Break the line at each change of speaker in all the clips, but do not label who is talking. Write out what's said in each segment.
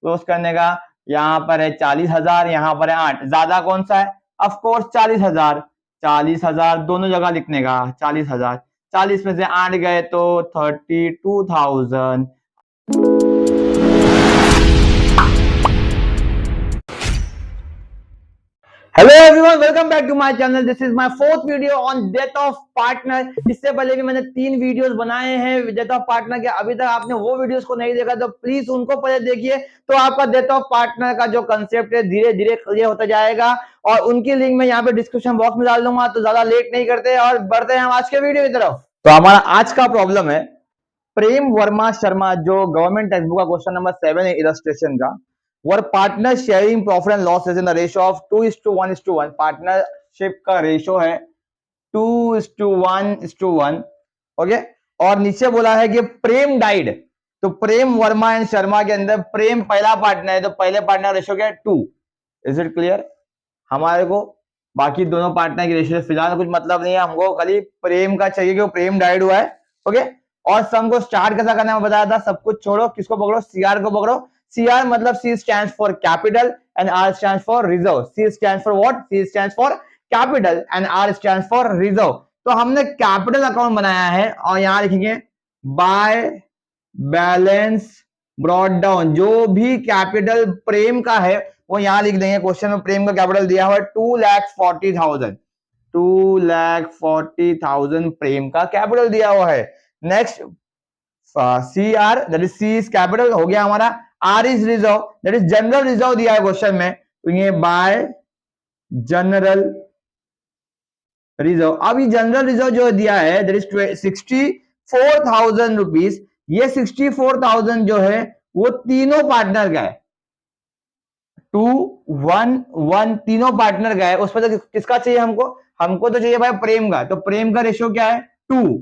Close करने का। यहाँ पर है 40,000, यहाँ पर है 8, ज्यादा कौन सा है? Of course 40,000। 40,000 दोनों जगह लिखने का, 40,000, 40 में से 8 गए तो 32,000। Hello everyone, welcome back to my channel. This is my fourth video on death of partner. इससे पहले भी मैंने 3 वीडियोस बनाए हैं डेथ ऑफ पार्टनर के। अभी तक आपने वो वीडियोस को नहीं देखा तो प्लीज उनको पहले देखिए, तो आपका डेथ ऑफ पार्टनर का जो कंसेप्ट है धीरे धीरे क्लियर होता जाएगा। और उनकी लिंक मैं यहाँ पे डिस्क्रिप्शन बॉक्स में डाल दूंगा। तो ज्यादा लेट नहीं करते और बढ़ते हैं हम आज के वीडियो की तरफ। तो हमारा आज का प्रॉब्लम है प्रेम वर्मा शर्मा, जो गवर्नमेंट टेक्स्ट बुक का क्वेश्चन नंबर 7 है इलस्ट्रेशन का। Were partners sharing profit and loss in the ratio of 2:1:1। Partnership का रेशियो है 2:1:1। ओके, और नीचे बोला है कि प्रेम डाइड। तो प्रेम वर्मा एंड शर्मा के अंदर प्रेम पहला पार्टनर है, तो पहले पार्टनर रेशियो क्या है? 2। Is it clear? हमारे को बाकी दोनों पार्टनर की रेशियो फिलहाल कुछ मतलब नहीं है, हमको खाली प्रेम का चाहिए कि वो प्रेम डाइड हुआ है। ओके, और सम को स्टार्ट कैसा करना है बताया था। सब कुछ छोड़ो, किसको पकड़ो? सीआर को पकड़ो। CR मतलब C stands for capital and R stands for reserve. C stands for what? C stands for capital and R stands for reserve. तो हमने कैपिटल अकाउंट बनाया है और यहां लिखेंगे बाय बैलेंस ब्रॉट डाउन। जो भी कैपिटल प्रेम का है वो यहां लिख देंगे। क्वेश्चन में प्रेम का कैपिटल दिया हुआ है 2,40,000। 2,40,000 प्रेम का कैपिटल दिया हुआ है। Next CR, that is C is capital हो गया हमारा। R is reserve, that is general reserve दिया है क्वेश्चन में, तो ये बाय जनरल रिजर्व। अब ये जनरल रिजर्व जो दिया है दैट इज 64,000 रुपीज। ये 64,000 जो है वो तीनों पार्टनर का है। 2, 1, 1 तीनों पार्टनर का है। उसमें तो किसका चाहिए हमको? हमको तो चाहिए भाई प्रेम का। तो प्रेम का रेशियो क्या है? 2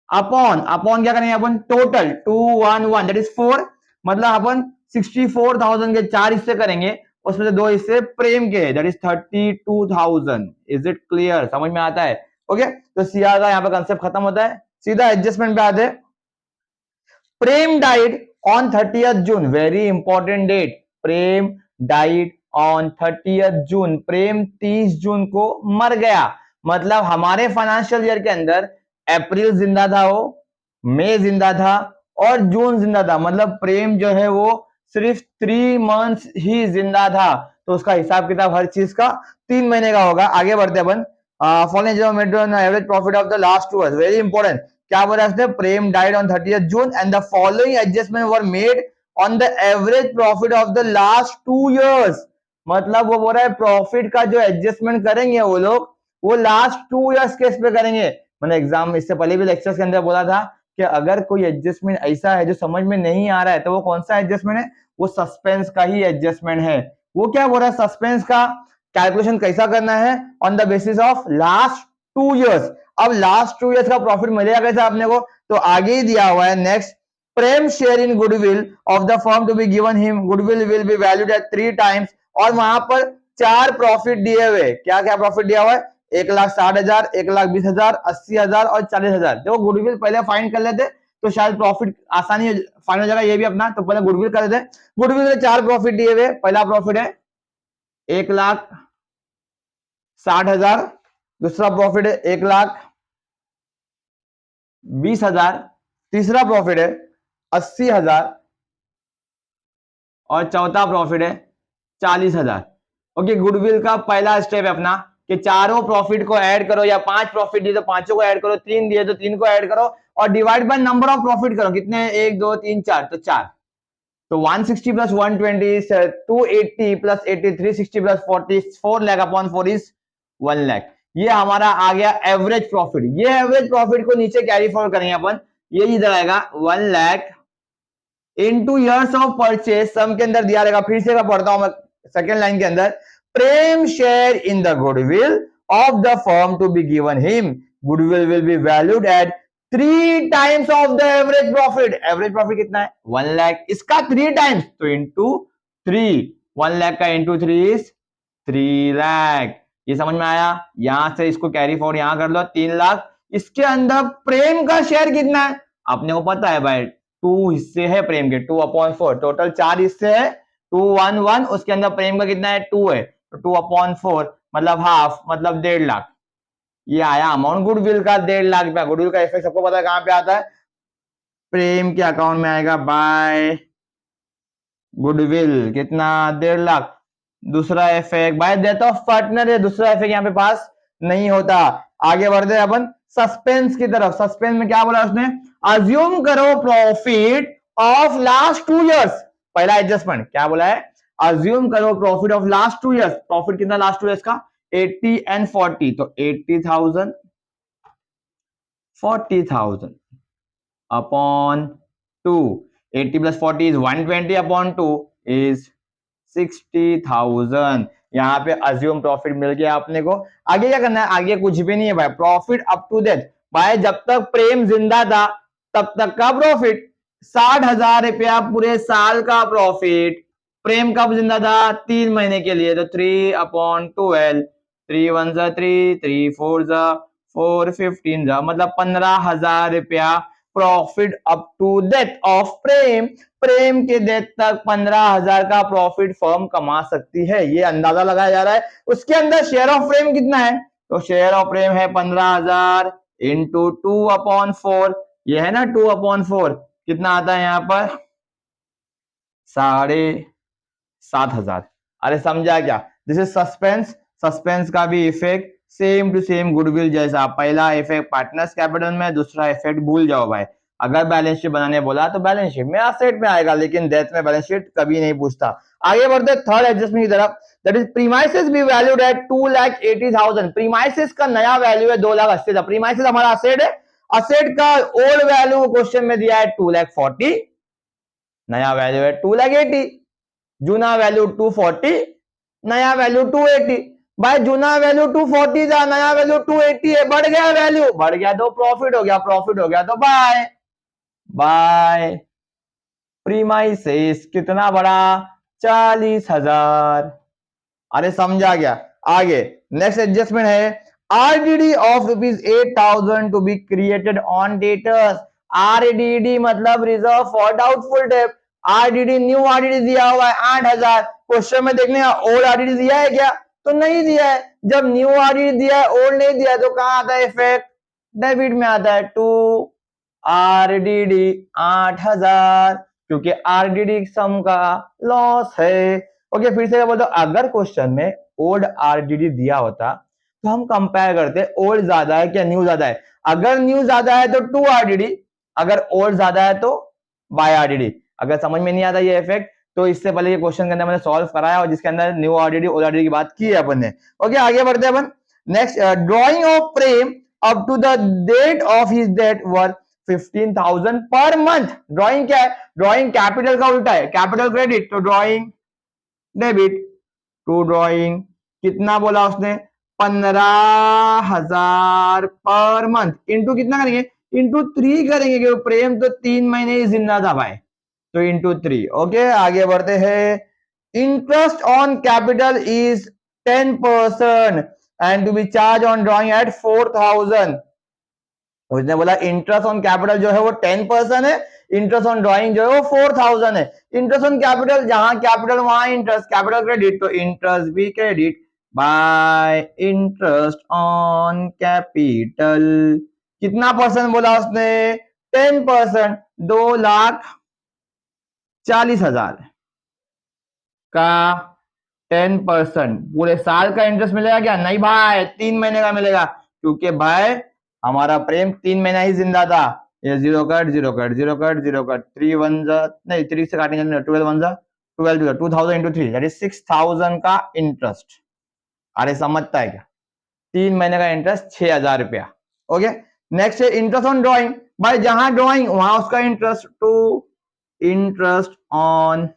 अपॉन क्या करेंगे अपन? Total 2, 1, 1 that is 4। मतलब अपन 64,000 के 4 हिस्से करेंगे, उसमें से 2 हिस्से प्रेम के, that is 32,000। Is it clear? समझ में आता है? ओके, तो सीआर का यहाँ पे कंसेप्ट खत्म होता है। सीधा एडजस्टमेंट पे आते हैं। Prem died on 30th June, very important date. Prem died on 30th June. Prem 30 June को मर गया। मतलब हमारे फाइनेंशियल ईयर के अंदर अप्रैल जिंदा था, वो मई जिंदा था और जून जिंदा था। मतलब प्रेम जो है वो सिर्फ 3 मंथ्स ही जिंदा था। तो उसका हिसाब किताब हर चीज का 3 महीने का होगा। आगे बढ़ते अपन। Following average profit of the last 2 years, very important. क्या बोला उसने? Prem died on 30th June and the following adjustment were made on the average profit of the last 2 years. मतलब वो बोल रहा है प्रॉफिट का जो एडजस्टमेंट करेंगे वो लोग, वो लास्ट 2 इयर्स केस पे करेंगे। मैंने एग्जाम इससे पहले भी लेक्चर्स के अंदर बोला था कि अगर कोई एडजस्टमेंट ऐसा है जो समझ में नहीं आ रहा है तो वो कौन सा एडजस्टमेंट है? वो सस्पेंस का ही एडजस्टमेंट है। वो क्या बोल रहा है? सस्पेंस का कैलकुलेशन कैसा करना है? On the basis of last 2 years. अब लास्ट 2 इयर्स का प्रॉफिट मिलेगा कैसा आपने को? तो आगे ही दिया हुआ है। Next, Prem share in goodwill of the firm to be given him, goodwill will be valued at 3 times. और वहां पर 4 प्रॉफिट दिए हुए। क्या क्या प्रॉफिट दिया हुआ है? 1,60,000, 1,20,000, 80,000 और 40,000। देखो गुडविल पहले फाइंड कर लेते तो शायद प्रॉफिट आसानी फाइंड हो जाएगा ये भी अपना। तो पहले गुडविल कर लेते। गुडविल में 4 प्रॉफिट दिए हुए। पहला प्रॉफिट है 1,60,000, दूसरा प्रॉफिट है 1,20,000, तीसरा प्रॉफिट है 80,000 और चौथा प्रॉफिट है 40,000। ओके, गुडविल का पहला स्टेप है अपना कि चारों प्रॉफिट को ऐड करो, या 5 प्रॉफिट दिए तो 5 को ऐड करो, 3 दिए तो 3 को ऐड करो और divide by number of profit करो। कितने? 1, 2, 3, 4, तो 4। तो 160 plus 120 280 plus 80 360 plus 40 4 lakh upon 4 is 1 lakh. ये हमारा आ गया एवरेज प्रॉफिट। ये एवरेज प्रॉफिट को नीचे कैरी फॉरवर्ड करेंगे अपन। ये इधर आएगा 1 lakh into years of purchase. Sum के अंदर दिया रहेगा, फिर से मैं पढ़ता हूं मैं सेकेंड लाइन के अंदर। Prem share in the goodwill of the firm to be given him, goodwill will be valued at 3 times of the average profit. Average profit कितना है? 1 लाख। इसका 3 टाइम्स, तो इंटू 3। 1 लाख का इंटू 3 इज 3 लाख। ये समझ में आया? यहां से इसको कैरी फॉरवर्ड यहां कर लो, 3 लाख। इसके अंदर प्रेम का शेयर कितना है? आपने को पता है भाई, 2 हिस्से है प्रेम के, 2/4, टोटल 4 हिस्से है, 211, उसके अंदर प्रेम का कितना है 2 है, तो 2/4 मतलब हाफ, मतलब 1.5 लाख। ये आया अमाउंट गुडविल का 1.5 लाख रुपया। गुडविल का इफेक्ट सबको पता है कहां पे आता है, प्रेम के अकाउंट में आएगा बाय गुडविल, कितना 1.5 लाख। दूसरा effect bye death of partner है, दूसरा इफेक्ट यहाँ पे पास नहीं होता। आगे बढ़ते अपन सस्पेंस की तरफ। सस्पेंस में क्या बोला उसने, अज्यूम करो प्रॉफिट ऑफ लास्ट 2 इयर्स। पहला एडजस्टमेंट क्या बोला है, अज्यूम करो profit of last 2 years. Profit कितना लास्ट 2 इयर्स का, 80 एंड 40, तो 80,000 40,000 upon 2, 80 plus 40 is 120 upon 2 is 60,000। यहाँ पे अज्यूम प्रॉफिट मिल गया आपने को। आगे क्या करना है, आगे कुछ भी नहीं है भाई, प्रॉफिट अप टू डेथ। भाई जब तक प्रेम जिंदा था तब तक का प्रॉफिट 60,000 रुपया पूरे साल का प्रॉफिट। प्रेम कब जिंदा था, 3 महीने के लिए, तो 3/12, 3 1 3, 3 4 4 15 मतलब 15,000 रुपया profit up to death of Prem. Prem के डेथ तक 15,000 का प्रॉफिट फर्म कमा सकती है, ये अंदाजा लगाया जा रहा है। उसके अंदर शेयर ऑफ प्रेम कितना है, तो शेयर ऑफ प्रेम है 15,000 इंटू 2/4, ये है ना 2/4, कितना आता है यहाँ पर 7,500। अरे समझा क्या, दिस इज सस्पेंस। सस्पेंस का भी effect same to same goodwill जैसा। पहला इफेक्ट पार्टनर्स कैपिटल में, दूसरा इफेक्ट भूल जाओ भाई। अगर बैलेंस शीट बनाने बोला तो बैलेंस शीट में एसेट में आएगा, लेकिन डेथ में बैलेंस शीट कभी नहीं पूछता। आगे बढ़ते थर्ड एडजस्टमेंट की तरफ, that is premises B valued eight 2,80,000। Premises का नया वैल्यू है 2,80,000। प्रीमाइसेस हमारा असेट है, असेट का ओल्ड वैल्यू क्वेश्चन में दिया है 2,40,000, नया वैल्यू है 2,80,000, जूना वैल्यू 240, नया वैल्यू 280। भाई जूना वैल्यू 240 था, नया वैल्यू 280 है, बढ़ गया वैल्यू, बढ़ गया तो प्रॉफिट हो गया, प्रॉफिट हो गया तो बाय बाय। प्रीमाइसेस कितना बड़ा, 40,000। अरे समझा गया। आगे नेक्स्ट एडजस्टमेंट है, RDD of ₹8,000 to be created on debtors. RDD मतलब reserve for doubtful debt. RDD new RDD दिया हुआ है 8,000। क्वेश्चन में देखने ओल्ड आरडीडी दिया है क्या, तो नहीं दिया है। जब न्यू आरडीडी दिया है ओल्ड नहीं दिया है, तो कहां आता है इफेक्ट, डेबिट में आता है। टू आरडीडी 8,000, क्योंकि आरडीडी सम का लॉस है। ओके फिर से बोलते, अगर क्वेश्चन में ओल्ड आरडीडी दिया होता तो हम कंपेयर करते ओल्ड ज्यादा है क्या न्यू ज्यादा है। अगर न्यू ज्यादा है तो 2 आरडीडी, अगर ओल्ड ज्यादा है तो बाय आरडीडी। अगर समझ में नहीं आता ये इफेक्ट, तो इससे पहले ये क्वेश्चन के अंदर मैंने सॉल्व कराया और जिसके अंदर न्यू आरडीडी ओल्ड आरडीडी की बात की है अपन ने। ओके आगे बढ़ते हैं अपन। Next, drawing of Prem up to the date of his death worth 15,000 पर मंथ। ड्रॉइंग क्या है, ड्रॉइंग कैपिटल का उल्टा है, कैपिटल क्रेडिट, तो ड्रॉइंग डेबिट। टू ड्रॉइंग कितना बोला उसने, 15,000 पर मंथ, इंटू कितना करेंगे, इंटू 3 करेंगे, क्योंकि प्रेम तो 3 महीने ही जिंदा था भाई, तो इंटू 3। ओके आगे बढ़ते हैं। Interest on capital is 10% and to be charge on drawing at 4,000। उसने बोला इंटरेस्ट ऑन कैपिटल जो है वो 10% है, इंटरेस्ट ऑन ड्रॉइंग जो है वो 4,000 है। इंटरेस्ट ऑन कैपिटल, जहां कैपिटल वहां इंटरेस्ट, कैपिटल क्रेडिट, तो इंटरेस्ट भी credit by interest on capital. कितना परसेंट बोला उसने, 10%, 2,40,000 का 10%। पूरे साल का इंटरेस्ट मिलेगा क्या, नहीं भाई 3 महीने का मिलेगा, क्योंकि भाई हमारा प्रेम 3 महीना ही जिंदा था। ये 0 कट 0 कट 0 कट 0 कट 3 1 नहीं 3 से काटेंगे, 12 1 12, 2,000 इंटू 3 दैट इज 6,000 का इंटरेस्ट। अरे समझता है क्या, 3 महीने का इंटरेस्ट 6,000 रुपया। ओके नेक्स्ट है इंटरेस्ट ऑन ड्रॉइंग। भाई जहां ड्रॉइंग वहां उसका interest, to interest on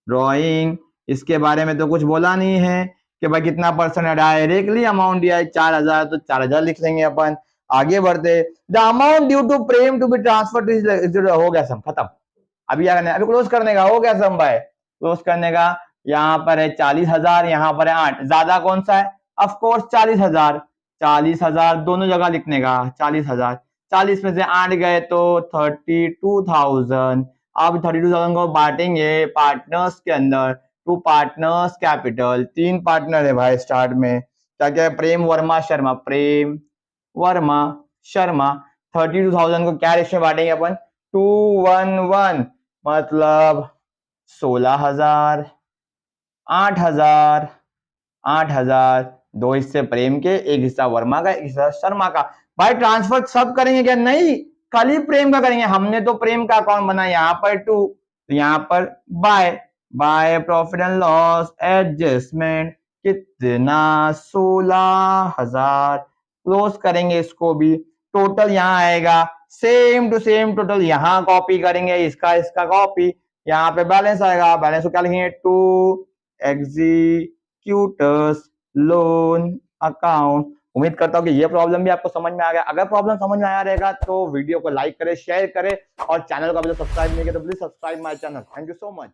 drawing. इसके बारे में तो कुछ बोला नहीं है कि भाई कितना परसेंट है, डायरेक्टली अमाउंट दिया है 4,000, तो 4,000 लिख लेंगे अपन। आगे बढ़ते, the amount due to Prem to be transfer, हो गया सम खत्म। अभी क्या करना है, अभी क्लोज करने का, हो गया सम भाई क्लोज करने का। यहाँ पर है 40,000, यहाँ पर है 8, ज्यादा कौन सा है, ऑफ कोर्स 40,000। 40,000 दोनों जगह लिखने का, 40,000 40 में से 8 गए तो 32,000। अब 32,000 को बांटेंगे पार्टनर्स के अंदर, टू पार्टनर्स कैपिटल, 3 पार्टनर है भाई स्टार्ट में, क्या क्या है, प्रेम वर्मा शर्मा, प्रेम वर्मा शर्मा। 32,000 को क्या रेशियो में बांटेंगे अपन, 2-1-1, मतलब 16,000, 8,000, 8,000, 2 हिस्से प्रेम के, 1 हिस्सा वर्मा का, 1 हिस्सा शर्मा का। भाई ट्रांसफर सब करेंगे क्या, नहीं, खाली प्रेम का करेंगे। हमने तो प्रेम का अकाउंट बनाया यहाँ पर 2, तो यहाँ पर by profit and loss adjustment कितना, 16,000। क्लोज करेंगे इसको भी, टोटल यहाँ आएगा सेम टू सेम, टोटल यहाँ कॉपी करेंगे, इसका कॉपी, यहाँ पे बैलेंस आएगा, बैलेंस को क्या लिखेंगे, टू एग्जीक्यूटर्स लोन अकाउंट। उम्मीद करता हूँ कि ये प्रॉब्लम भी आपको समझ में आ गया। अगर प्रॉब्लम समझ में आया रहेगा तो वीडियो को लाइक करें, शेयर करें, और चैनल को अभी तक सब्सक्राइब नहीं किया तो please subscribe my channel. Thank you so much.